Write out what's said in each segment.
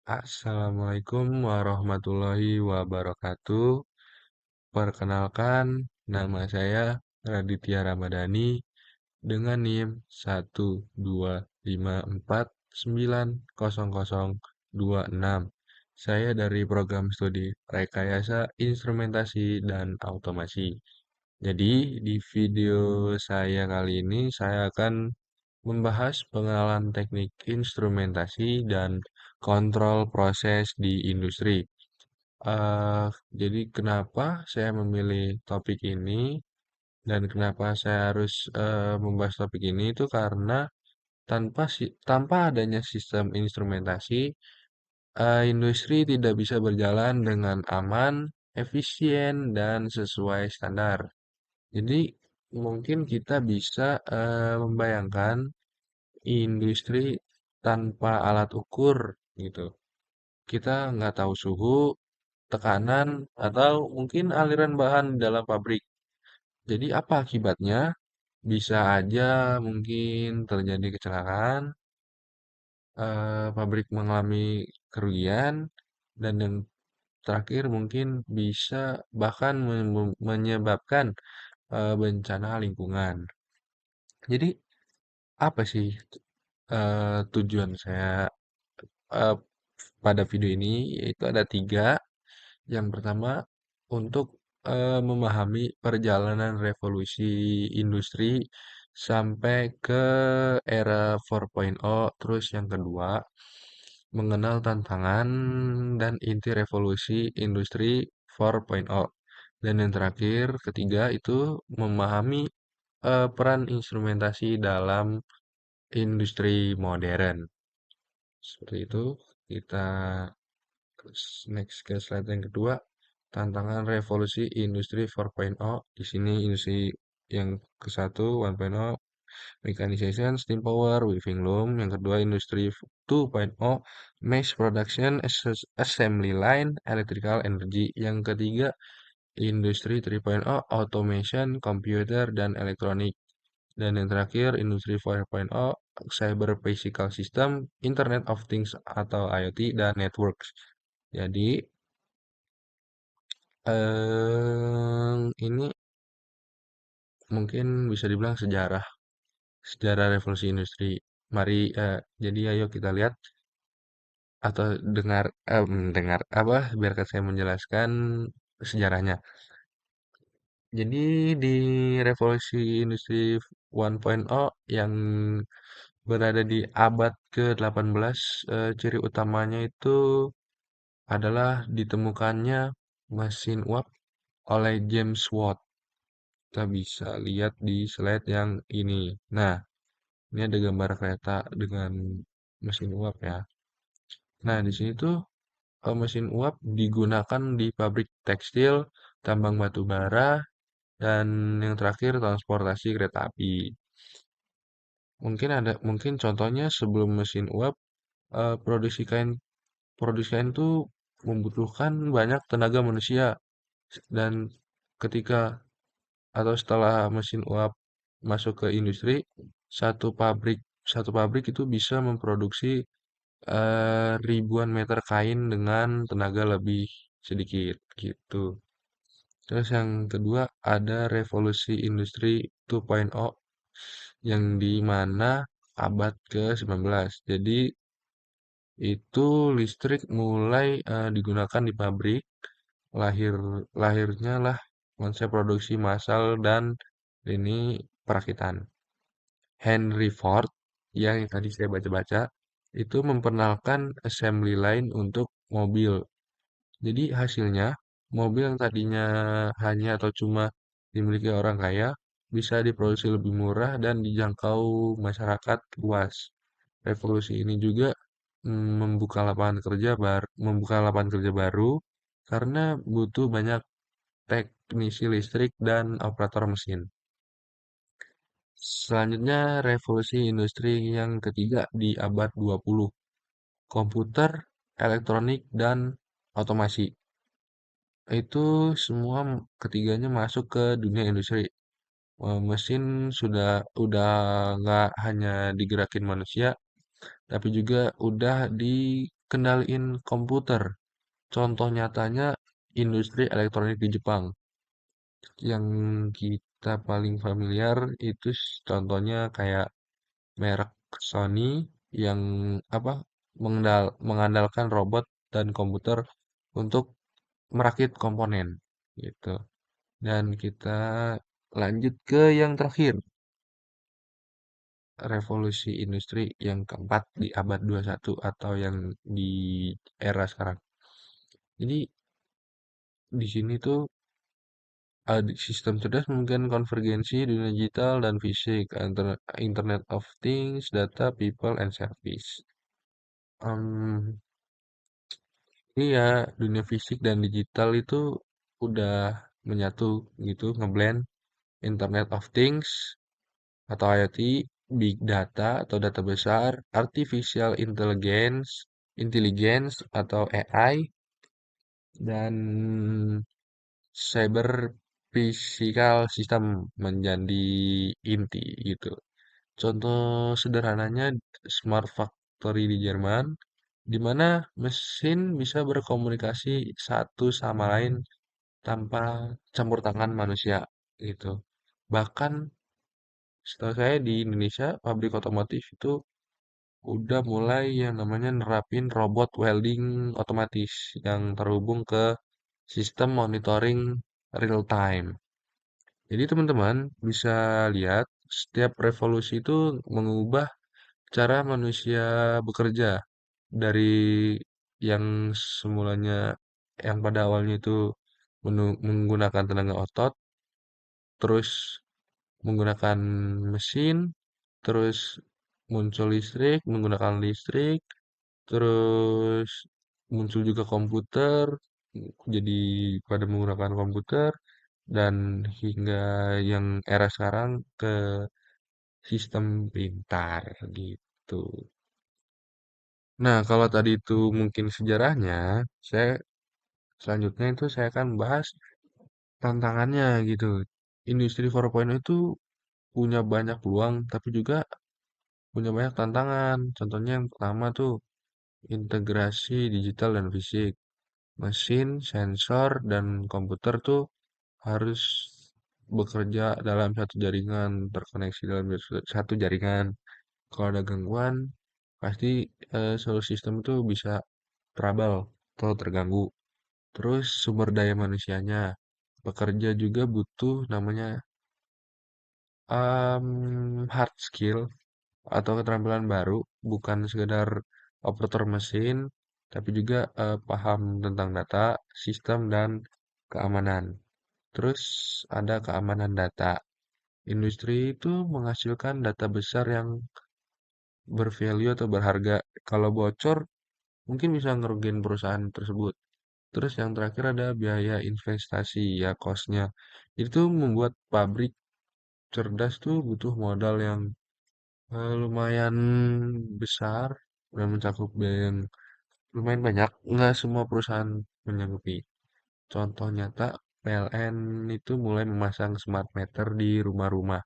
Assalamualaikum warahmatullahi wabarakatuh. Perkenalkan, nama saya Raditya Ramadhani dengan NIM 12554900026. Saya dari program studi Rekayasa Instrumentasi dan Automasi. Jadi, di video saya kali ini saya akan membahas pengenalan teknik instrumentasi dan kontrol proses di industri. Eh, jadi kenapa saya memilih topik ini dan kenapa saya harus membahas topik ini itu karena tanpa adanya sistem instrumentasi, industri tidak bisa berjalan dengan aman, efisien, dan sesuai standar. Jadi mungkin kita bisa membayangkan industri tanpa alat ukur gitu. Kita nggak tahu suhu, tekanan, atau mungkin aliran bahan di dalam pabrik. Jadi apa akibatnya? Bisa aja mungkin terjadi kecelakaan, pabrik mengalami kerugian, dan yang terakhir mungkin bisa bahkan menyebabkan bencana lingkungan. Jadi apa sih tujuan saya eh, pada video ini? Yaitu ada tiga. Yang pertama, untuk memahami perjalanan revolusi industri sampai ke era 4.0. Terus yang kedua, mengenal tantangan dan inti revolusi industri 4.0. Dan yang terakhir, ketiga itu memahami peran instrumentasi dalam industri modern. Seperti itu, kita next ke slide yang kedua, tantangan revolusi industri 4.0. Di sini industri yang ke satu 1.0, mechanization, steam power, weaving loom. Yang kedua industri 2.0, mass production, assembly line, electrical energy. Yang ketiga industri 3.0, automation, computer, dan elektronik. Dan yang terakhir, industri 4.0, cyber physical system, Internet of Things atau IoT, dan networks. Jadi, ini mungkin bisa dibilang sejarah, sejarah revolusi industri. Mari, jadi ayo kita lihat atau dengar apa? Biarkan saya menjelaskan sejarahnya. Jadi di revolusi industri 1.0 yang berada di abad ke-18, ciri utamanya itu adalah ditemukannya mesin uap oleh James Watt. Kita bisa lihat di slide yang ini. Nah, ini ada gambar kereta dengan mesin uap ya. Nah, di sini tuh mesin uap digunakan di pabrik tekstil, tambang batu bara, dan yang terakhir transportasi kereta api. Mungkin contohnya sebelum mesin uap, produksi kain tuh membutuhkan banyak tenaga manusia dan ketika atau setelah mesin uap masuk ke industri, satu pabrik satu pabrik itu bisa memproduksi ribuan meter kain dengan tenaga lebih sedikit gitu. Terus yang kedua ada revolusi industri 2.0 yang di mana abad ke-19. Jadi itu listrik mulai digunakan di pabrik, lahir lahirnya lah konsep produksi massal dan ini perakitan. Henry Ford yang tadi saya baca-baca itu memperkenalkan assembly line untuk mobil. Jadi hasilnya mobil yang tadinya hanya atau cuma dimiliki orang kaya bisa diproduksi lebih murah dan dijangkau masyarakat luas. Revolusi ini juga membuka lapangan kerja baru karena butuh banyak teknisi listrik dan operator mesin. Selanjutnya, revolusi industri yang ketiga di abad 20, komputer, elektronik, dan otomasi. Itu semua ketiganya masuk ke dunia industri. Mesin udah nggak hanya digerakin manusia, tapi juga udah kendaliin komputer. Contoh nyatanya industri elektronik di Jepang. Yang kita paling familiar itu contohnya kayak merek Sony yang apa mengandalkan robot dan komputer untuk merakit komponen gitu. Dan kita lanjut ke yang terakhir, revolusi industri yang keempat di abad 21 atau yang di era sekarang. Jadi di sini tuh sistem cerdas memungkinkan konvergensi dunia digital dan fisik, Internet of Things, data, people, and service. Em, ini ya dunia fisik dan digital itu udah menyatu gitu, ngeblend Internet of Things atau IoT, Big Data atau data besar, Artificial Intelligence, Intelligence atau AI, dan Cyber Physical System menjadi inti gitu. Contoh sederhananya Smart Factory di Jerman, di mana mesin bisa berkomunikasi satu sama lain tanpa campur tangan manusia gitu. Bahkan setahu saya di Indonesia pabrik otomotif itu udah mulai yang namanya nerapin robot welding otomatis yang terhubung ke sistem monitoring real time. Jadi teman-teman bisa lihat setiap revolusi itu mengubah cara manusia bekerja dari yang semulanya yang pada awalnya itu menggunakan tenaga otot, terus menggunakan mesin, terus muncul listrik, menggunakan listrik, terus muncul juga komputer, jadi pada menggunakan komputer, dan hingga yang era sekarang ke sistem pintar gitu. Nah, kalau tadi itu mungkin sejarahnya, saya selanjutnya itu saya akan bahas tantangannya gitu. Industri 4.0 itu punya banyak peluang, tapi juga punya banyak tantangan. Contohnya yang pertama tuh integrasi digital dan fisik. Mesin, sensor, dan komputer tuh harus bekerja dalam satu jaringan, terkoneksi dalam satu jaringan. Kalau ada gangguan, pasti seluruh sistem itu bisa trouble atau terganggu. Terus sumber daya manusianya, pekerja juga butuh namanya hard skill atau keterampilan baru, bukan sekedar operator mesin, tapi juga paham tentang data, sistem, dan keamanan. Terus ada keamanan data. Industri itu menghasilkan data besar yang bervalue atau berharga. Kalau bocor, mungkin bisa ngerugiin perusahaan tersebut. Terus yang terakhir ada biaya investasi, ya cost-nya. Itu membuat pabrik cerdas tuh butuh modal yang lumayan besar dan mencakup biaya yang lumayan banyak. Nggak semua perusahaan menyanggupi. Contoh nyata, PLN itu mulai memasang smart meter di rumah-rumah.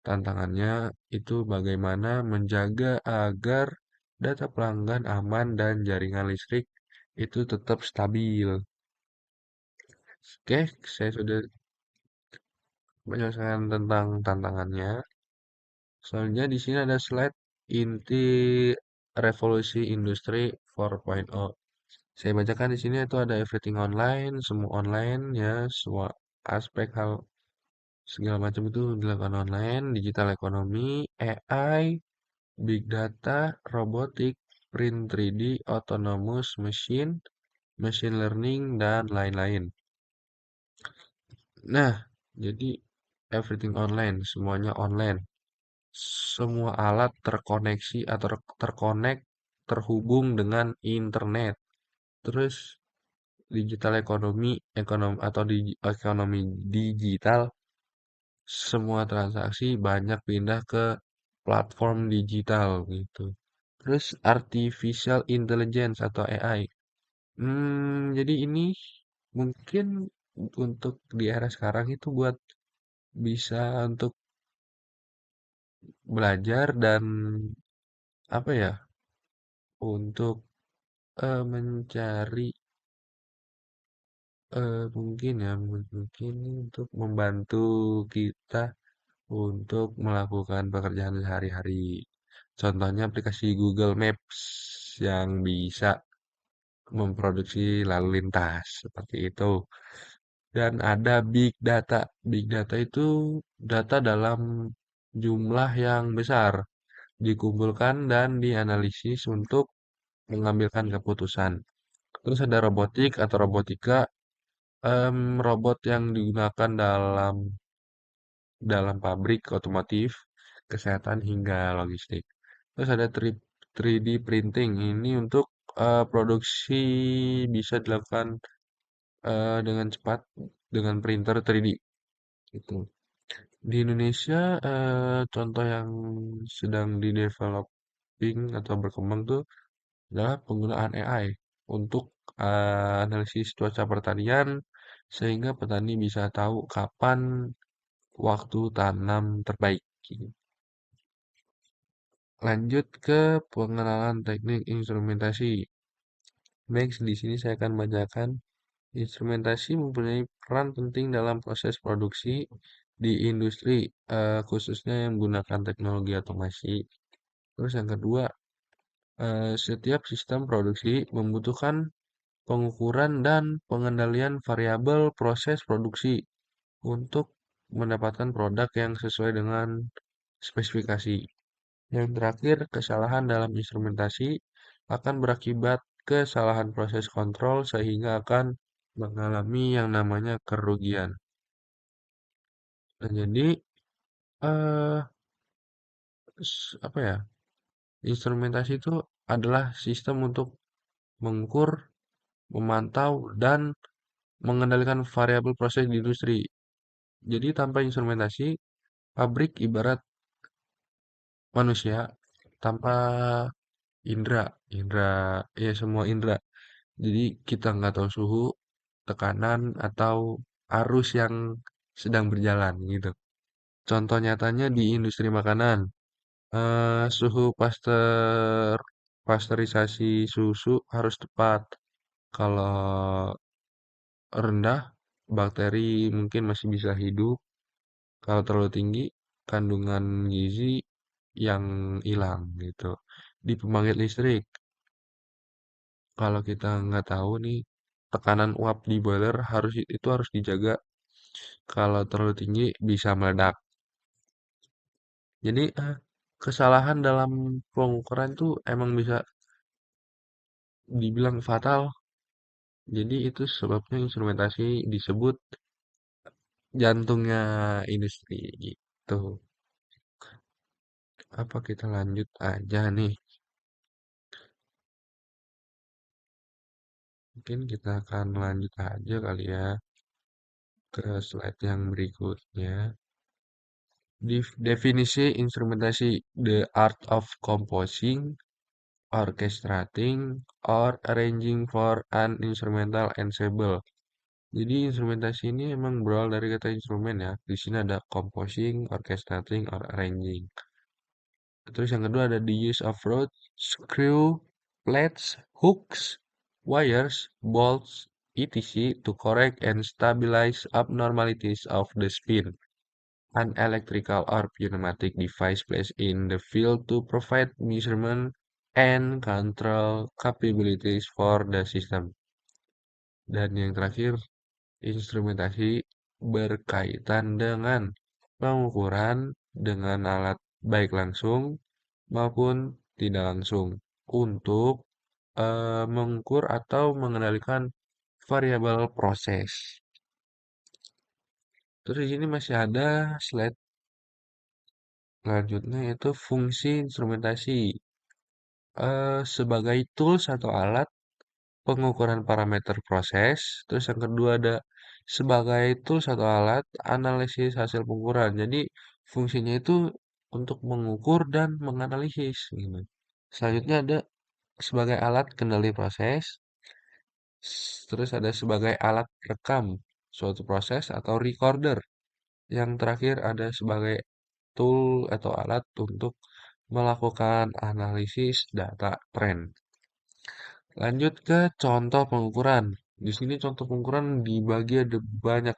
Tantangannya itu bagaimana menjaga agar data pelanggan aman dan jaringan listrik itu tetap stabil. Oke, saya sudah menjelaskan tentang tantangannya. Soalnya di sini ada slide inti revolusi industri 4.0. Saya bacakan di sini itu ada everything online, semua online ya, semua aspek hal segala macam itu dilakukan online, digital ekonomi, AI, big data, robotik, print 3D, autonomous machine, machine learning, dan lain-lain. Nah, jadi everything online, semuanya online. Semua alat terkoneksi atau terkonek, terhubung dengan internet. Terus digital ekonomi, atau ekonomi digital, semua transaksi banyak pindah ke platform digital gitu. Terus artificial intelligence atau AI. Jadi ini mungkin untuk di era sekarang itu buat bisa untuk belajar dan apa ya, untuk Mencari mungkin ya, mungkin untuk membantu kita untuk melakukan pekerjaan sehari-hari. Contohnya aplikasi Google Maps yang bisa memproduksi lalu lintas seperti itu. Dan ada big data. Big data itu data dalam jumlah yang besar dikumpulkan dan dianalisis untuk mengambilkan keputusan. Terus ada robotik atau robotika, robot yang digunakan dalam pabrik otomotif, kesehatan hingga logistik. Terus ada 3D printing. Ini untuk produksi bisa dilakukan dengan cepat dengan printer 3D. Gitu. Di Indonesia, contoh yang sedang di developing atau berkembang tuh adalah penggunaan AI untuk analisis cuaca pertanian sehingga petani bisa tahu kapan waktu tanam terbaik. Lanjut ke pengenalan teknik instrumentasi. Next, di sini saya akan bacakan instrumentasi mempunyai peran penting dalam proses produksi di industri, khususnya yang menggunakan teknologi otomasi. Terus yang kedua, setiap sistem produksi membutuhkan pengukuran dan pengendalian variabel proses produksi untuk mendapatkan produk yang sesuai dengan spesifikasi. Yang terakhir, kesalahan dalam instrumentasi akan berakibat kesalahan proses kontrol sehingga akan mengalami yang namanya kerugian. Nah, jadi eh apa ya? Instrumentasi itu adalah sistem untuk mengukur, memantau, dan mengendalikan variabel proses di industri. Jadi tanpa instrumentasi, pabrik ibarat manusia tanpa indera, indera, ya semua indera. Jadi kita nggak tahu suhu, tekanan, atau arus yang sedang berjalan gitu. Contoh nyatanya di industri makanan, suhu pasteurisasi susu harus tepat. Kalau rendah, bakteri mungkin masih bisa hidup. Kalau terlalu tinggi, kandungan gizi yang hilang gitu. Di pembangkit listrik, kalau kita nggak tahu nih, tekanan uap di boiler itu harus dijaga. Kalau terlalu tinggi bisa meledak. Jadi kesalahan dalam pengukuran tuh emang bisa dibilang fatal. Jadi itu sebabnya instrumentasi disebut jantungnya industri gitu. Apa kita lanjut aja nih? Mungkin kita akan lanjut aja kali ya ke slide yang berikutnya. Definisi instrumentasi: the art of composing, orchestrating, or arranging for an instrumental ensemble. Jadi instrumentasi ini emang berawal dari kata instrumen ya. Di sini ada composing, orchestrating, or arranging. Terus yang kedua ada the use of rods, screw, plates, hooks, wires, bolts, etc. to correct and stabilize abnormalities of the spin. An electrical or pneumatic device placed in the field to provide measurement and control capabilities for the system. Dan yang terakhir, instrumentasi berkaitan dengan pengukuran dengan alat baik langsung maupun tidak langsung untuk mengukur atau mengendalikan variabel proses. Terus di sini masih ada slide selanjutnya yaitu fungsi instrumentasi sebagai tools atau alat pengukuran parameter proses. Terus yang kedua ada sebagai tools atau alat analisis hasil pengukuran. Jadi fungsinya itu untuk mengukur dan menganalisis. Gitu. Selanjutnya ada sebagai alat kendali proses. Terus ada sebagai alat rekam suatu proses atau recorder. Yang terakhir ada sebagai tool atau alat untuk melakukan analisis data tren. Lanjut ke contoh pengukuran. Di sini contoh pengukuran dibagi ada banyak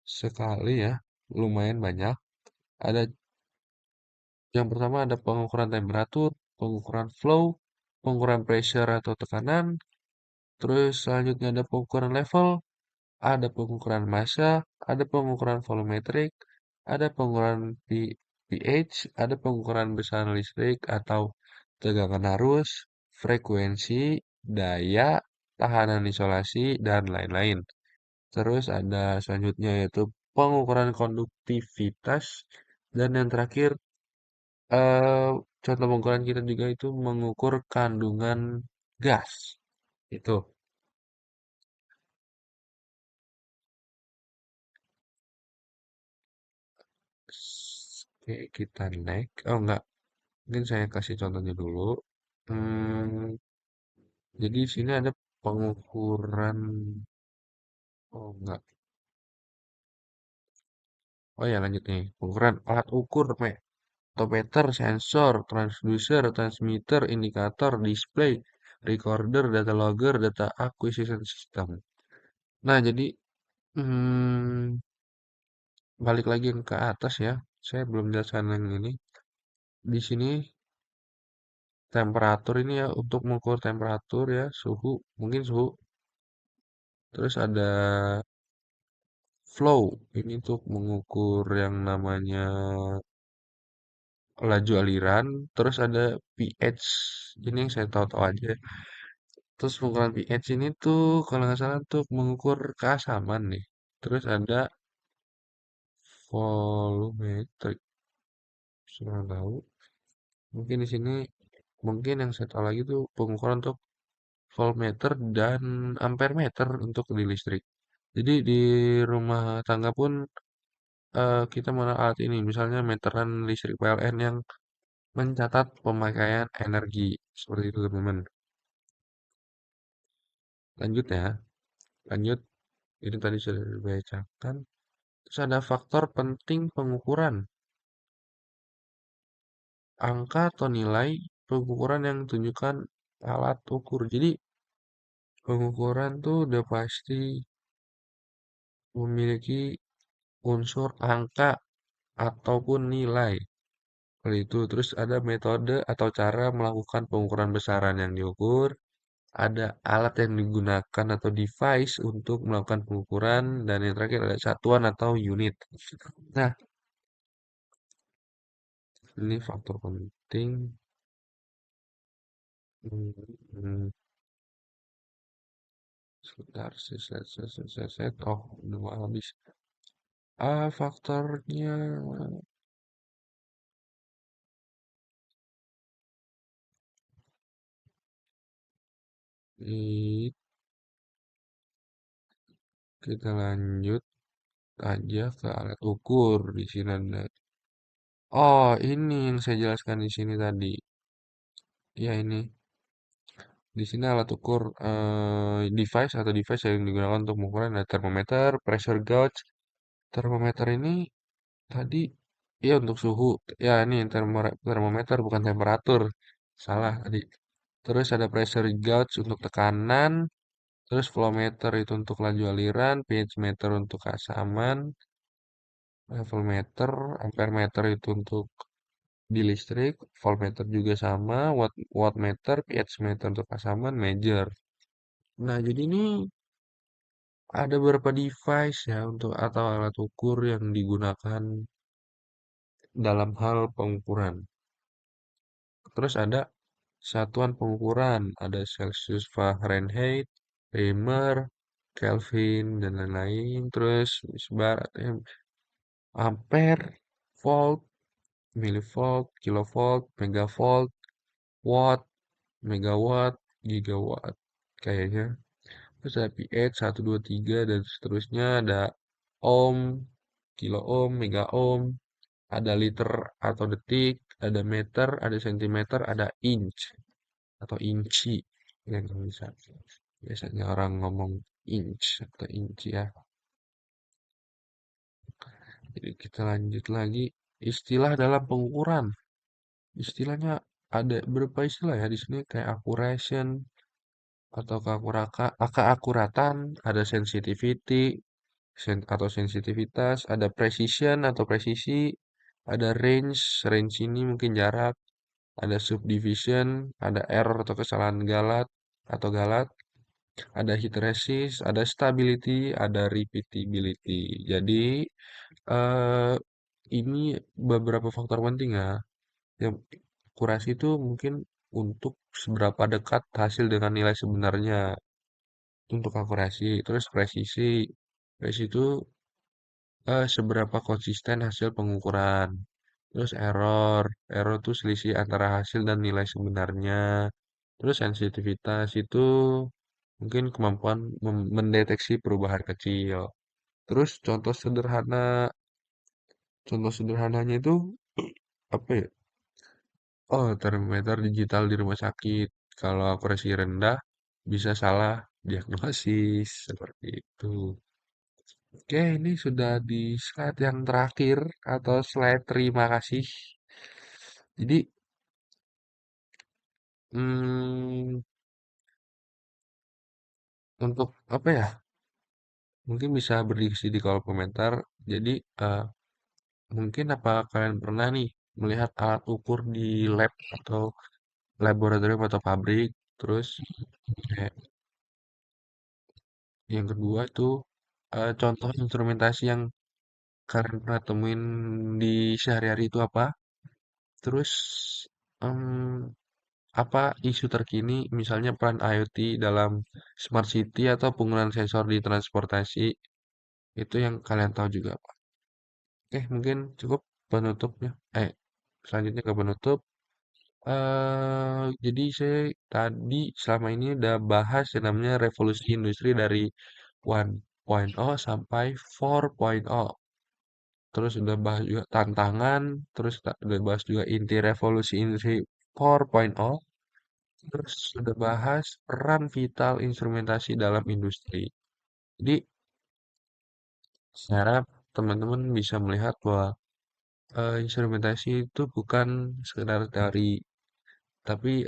sekali ya, lumayan banyak. Ada yang pertama ada pengukuran temperatur, pengukuran flow, pengukuran pressure atau tekanan, terus selanjutnya ada pengukuran level, ada pengukuran massa, ada pengukuran volumetrik, ada pengukuran pH, ada pengukuran besaran listrik atau tegangan arus, frekuensi, daya, tahanan isolasi, dan lain-lain. Terus ada selanjutnya yaitu pengukuran konduktivitas, dan yang terakhir eh, contoh pengukuran kita juga itu mengukur kandungan gas. Itu. Oke, kita next. Oh enggak, mungkin saya kasih contohnya dulu. Hmm, jadi di sini ada pengukuran. Oh enggak. Oh ya lanjut nih. Pengukuran alat ukur, metometer, sensor, transducer, transmitter, indikator, display, recorder, data logger, data acquisition system. Nah jadi hmm, balik lagi yang ke atas ya. Saya belum jelaskan yang ini. Di sini temperatur ini ya untuk mengukur temperatur ya, suhu, mungkin suhu. Terus ada flow, ini untuk mengukur yang namanya laju aliran. Terus ada pH, ini yang saya tahu-tahu aja. Terus pengukuran pH ini tuh kalau nggak salah untuk mengukur keasaman nih. Terus ada volumetrik, saya tahu. Mungkin di sini, mungkin yang saya tahu lagi tuh pengukuran untuk voltmeter dan ampere meter untuk di listrik. Jadi di rumah tangga pun kita menggunakan alat ini, misalnya meteran listrik PLN yang mencatat pemakaian energi. Seperti itu teman-teman. Lanjut ya, lanjut. Ini tadi sudah dibacakan. Terus ada faktor penting pengukuran. Angka atau nilai pengukuran yang tunjukkan alat ukur. Jadi pengukuran tuh udah pasti memiliki unsur angka ataupun nilai. Seperti itu. Terus ada metode atau cara melakukan pengukuran besaran yang diukur. Ada alat yang digunakan atau device untuk melakukan pengukuran. Dan yang terakhir ada satuan atau unit. Nah, ini faktor penting. Hmm, hmm, sebentar, set. Oh, udah mau habis. Faktornya. Ini kita lanjut aja ke alat ukur. Di sini ada. Oh, ini yang saya jelaskan di sini tadi. Ya, ini. Di sini alat ukur device yang digunakan untuk mengukur ada termometer, pressure gauge. Termometer ini tadi ya untuk suhu. Ya, ini termometer bukan temperatur. Salah tadi. Terus ada pressure gauge untuk tekanan, terus flow meter itu untuk laju aliran, pH meter untuk keasaman, level meter, ampere meter itu untuk di listrik, voltmeter juga sama, wattmeter, pH meter untuk keasaman, measure. Nah, jadi ini ada beberapa device ya untuk atau alat ukur yang digunakan dalam hal pengukuran. Terus ada satuan pengukuran, ada Celsius, Fahrenheit, Reimer, Kelvin, dan lain-lain. Terus ibaratnya ampere, volt, milivolt, kilovolt, megavolt, watt, megawatt, gigawatt. Kayaknya. Terus ada pH 1, 2, 3, dan seterusnya. Ada ohm, kilo ohm, mega ohm, ada liter atau detik, ada meter, ada sentimeter, ada inch atau inci. Yang bisa. Biasanya orang ngomong inch atau inci ya. Jadi kita lanjut lagi. Istilah dalam pengukuran. Istilahnya ada beberapa istilah ya di sini kayak accuracy, atau keakuratan, ada sensitivity atau sensitivitas, ada precision atau presisi, ada range, range ini mungkin jarak, ada subdivision, ada error atau kesalahan galat, ada hysteresis, ada stability, ada repeatability. Jadi, eh, ini beberapa faktor penting ya. Yang akurasi itu mungkin untuk seberapa dekat hasil dengan nilai sebenarnya untuk akurasi. Terus presisi, presisi itu seberapa konsisten hasil pengukuran. Terus error, error itu selisih antara hasil dan nilai sebenarnya. Terus sensitivitas itu mungkin kemampuan mendeteksi perubahan kecil. Terus contoh sederhananya itu apa ya? Oh, termometer digital di rumah sakit. Kalau akurasi rendah, bisa salah diagnosis seperti itu. Oke, ini sudah di slide yang terakhir atau slide terima kasih. Jadi, hmm, untuk apa ya? Mungkin bisa berdiskusi di kolom komentar. Jadi, mungkin apa kalian pernah nih melihat alat ukur di lab atau laboratorium atau pabrik? Terus, kayak yang kedua itu contoh instrumentasi yang kalian pernah temuin di sehari-hari itu apa? Terus, em, apa isu terkini, misalnya peran IoT dalam smart city atau penggunaan sensor di transportasi, itu yang kalian tahu juga, Pak. Oke, mungkin cukup penutupnya. Selanjutnya ke penutup. Jadi saya tadi selama ini udah bahas yang namanya revolusi industri dari 1.0 sampai 4.0. Terus udah bahas juga tantangan, terus udah bahas juga inti revolusi industri 4.0, terus udah bahas peran vital instrumentasi dalam industri. Jadi, saya harap teman-teman bisa melihat bahwa instrumentasi itu bukan sekedar teori, tapi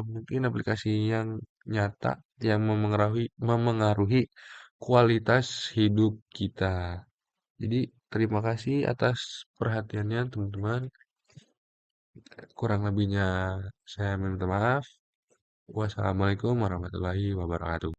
mungkin aplikasi yang nyata yang memengaruhi kualitas hidup kita. Jadi, terima kasih atas perhatiannya, teman-teman. Kurang lebihnya saya minta maaf. Wassalamualaikum warahmatullahi wabarakatuh.